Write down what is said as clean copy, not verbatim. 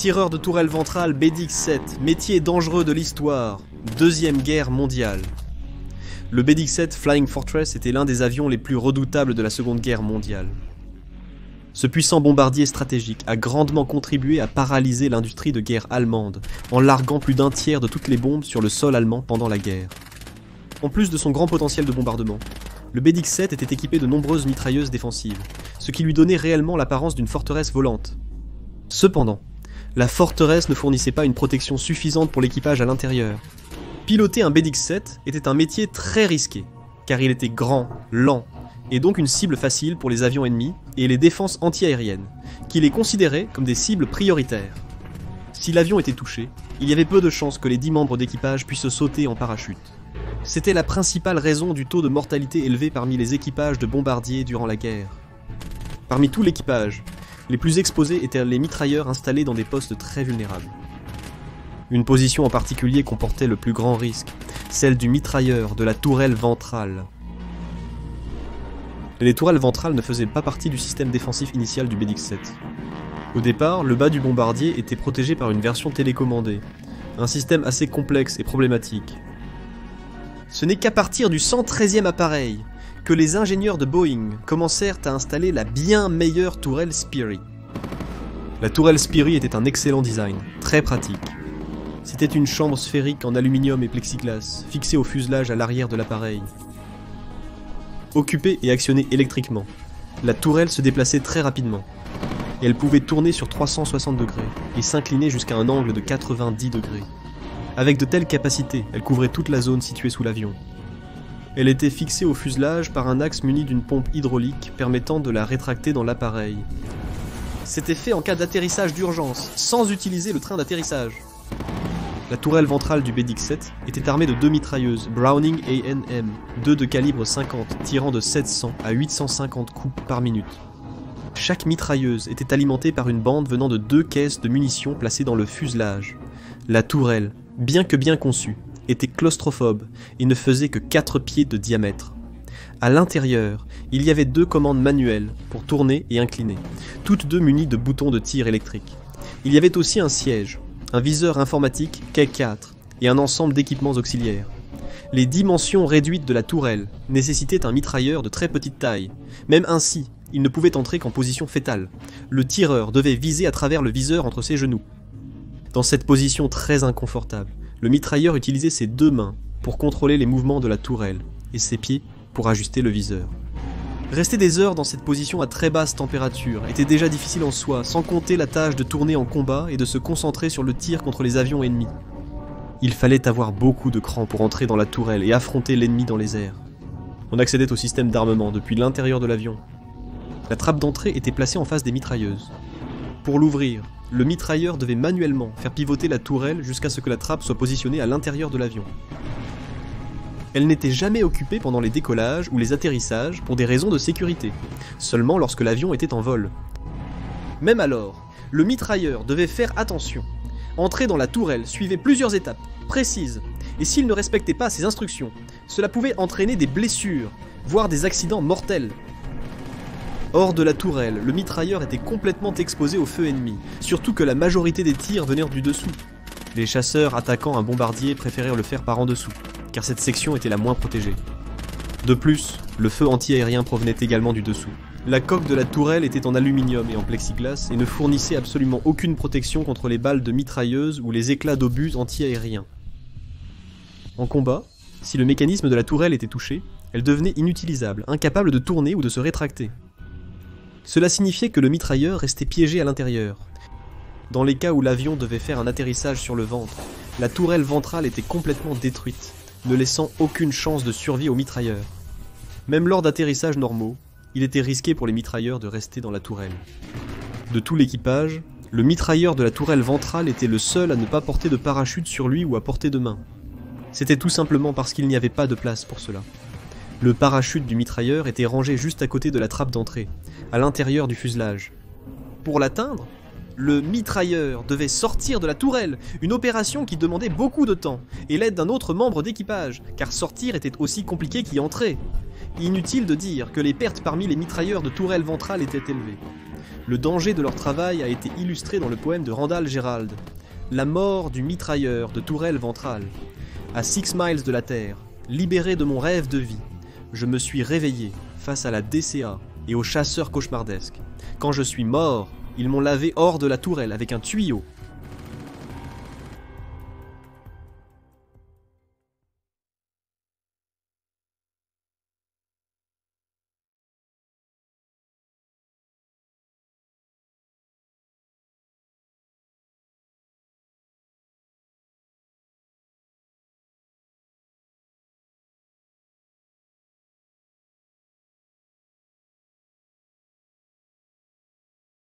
Tireur de tourelle ventrale BDX-7, métier dangereux de l'histoire, Deuxième Guerre mondiale. Le BDX-7 Flying Fortress était l'un des avions les plus redoutables de la Seconde Guerre mondiale. Ce puissant bombardier stratégique a grandement contribué à paralyser l'industrie de guerre allemande, en larguant plus d'un tiers de toutes les bombes sur le sol allemand pendant la guerre. En plus de son grand potentiel de bombardement, le BDX-7 était équipé de nombreuses mitrailleuses défensives, ce qui lui donnait réellement l'apparence d'une forteresse volante. Cependant, la forteresse ne fournissait pas une protection suffisante pour l'équipage à l'intérieur. Piloter un BDX-7 était un métier très risqué, car il était grand, lent, et donc une cible facile pour les avions ennemis et les défenses anti-aériennes, qui les considéraient comme des cibles prioritaires. Si l'avion était touché, il y avait peu de chances que les 10 membres d'équipage puissent sauter en parachute. C'était la principale raison du taux de mortalité élevé parmi les équipages de bombardiers durant la guerre. Parmi tout l'équipage, les plus exposés étaient les mitrailleurs installés dans des postes très vulnérables. Une position en particulier comportait le plus grand risque, celle du mitrailleur de la tourelle ventrale. Les tourelles ventrales ne faisaient pas partie du système défensif initial du BDX-7. Au départ, le bas du bombardier était protégé par une version télécommandée, un système assez complexe et problématique. Ce n'est qu'à partir du 113e appareil que les ingénieurs de Boeing commencèrent à installer la bien meilleure tourelle Speary. La tourelle Speary était un excellent design, très pratique. C'était une chambre sphérique en aluminium et plexiglas, fixée au fuselage à l'arrière de l'appareil. Occupée et actionnée électriquement, la tourelle se déplaçait très rapidement, et elle pouvait tourner sur 360 degrés et s'incliner jusqu'à un angle de 90 degrés. Avec de telles capacités, elle couvrait toute la zone située sous l'avion. Elle était fixée au fuselage par un axe muni d'une pompe hydraulique permettant de la rétracter dans l'appareil. C'était fait en cas d'atterrissage d'urgence, sans utiliser le train d'atterrissage. La tourelle ventrale du BDX-7 était armée de 2 mitrailleuses Browning A&M, 2 de calibre 50, tirant de 700 à 850 coups par minute. Chaque mitrailleuse était alimentée par une bande venant de 2 caisses de munitions placées dans le fuselage. La tourelle, bien que bien conçue, était claustrophobe et ne faisait que 4 pieds de diamètre. À l'intérieur, il y avait 2 commandes manuelles pour tourner et incliner, toutes 2 munies de boutons de tir électrique. Il y avait aussi un siège, un viseur informatique K4 et un ensemble d'équipements auxiliaires. Les dimensions réduites de la tourelle nécessitaient un mitrailleur de très petite taille. Même ainsi, il ne pouvait entrer qu'en position fétale. Le tireur devait viser à travers le viseur entre ses genoux. Dans cette position très inconfortable, le mitrailleur utilisait ses 2 mains pour contrôler les mouvements de la tourelle et ses pieds pour ajuster le viseur. Rester des heures dans cette position à très basse température était déjà difficile en soi, sans compter la tâche de tourner en combat et de se concentrer sur le tir contre les avions ennemis. Il fallait avoir beaucoup de cran pour entrer dans la tourelle et affronter l'ennemi dans les airs. On accédait au système d'armement depuis l'intérieur de l'avion. La trappe d'entrée était placée en face des mitrailleuses. Pour l'ouvrir, le mitrailleur devait manuellement faire pivoter la tourelle jusqu'à ce que la trappe soit positionnée à l'intérieur de l'avion. Elle n'était jamais occupée pendant les décollages ou les atterrissages pour des raisons de sécurité, seulement lorsque l'avion était en vol. Même alors, le mitrailleur devait faire attention. Entrer dans la tourelle suivait plusieurs étapes précises, et s'il ne respectait pas ces instructions, cela pouvait entraîner des blessures, voire des accidents mortels. Hors de la tourelle, le mitrailleur était complètement exposé au feu ennemi, surtout que la majorité des tirs venaient du dessous. Les chasseurs attaquant un bombardier préférèrent le faire par en dessous, car cette section était la moins protégée. De plus, le feu anti-aérien provenait également du dessous. La coque de la tourelle était en aluminium et en plexiglas et ne fournissait absolument aucune protection contre les balles de mitrailleuse ou les éclats d'obus anti-aériens. En combat, si le mécanisme de la tourelle était touché, elle devenait inutilisable, incapable de tourner ou de se rétracter. Cela signifiait que le mitrailleur restait piégé à l'intérieur. Dans les cas où l'avion devait faire un atterrissage sur le ventre, la tourelle ventrale était complètement détruite, ne laissant aucune chance de survie aux mitrailleurs. Même lors d'atterrissages normaux, il était risqué pour les mitrailleurs de rester dans la tourelle. De tout l'équipage, le mitrailleur de la tourelle ventrale était le seul à ne pas porter de parachute sur lui ou à portée de main. C'était tout simplement parce qu'il n'y avait pas de place pour cela. Le parachute du mitrailleur était rangé juste à côté de la trappe d'entrée, à l'intérieur du fuselage. Pour l'atteindre, le mitrailleur devait sortir de la tourelle, une opération qui demandait beaucoup de temps, et l'aide d'un autre membre d'équipage, car sortir était aussi compliqué qu'y entrer. Inutile de dire que les pertes parmi les mitrailleurs de tourelle ventrale étaient élevées. Le danger de leur travail a été illustré dans le poème de Randall Gerald, La mort du mitrailleur de tourelle ventrale. À 6 miles de la Terre, libéré de mon rêve de vie, je me suis réveillé face à la DCA et aux chasseurs cauchemardesques. Quand je suis mort, ils m'ont lavé hors de la tourelle avec un tuyau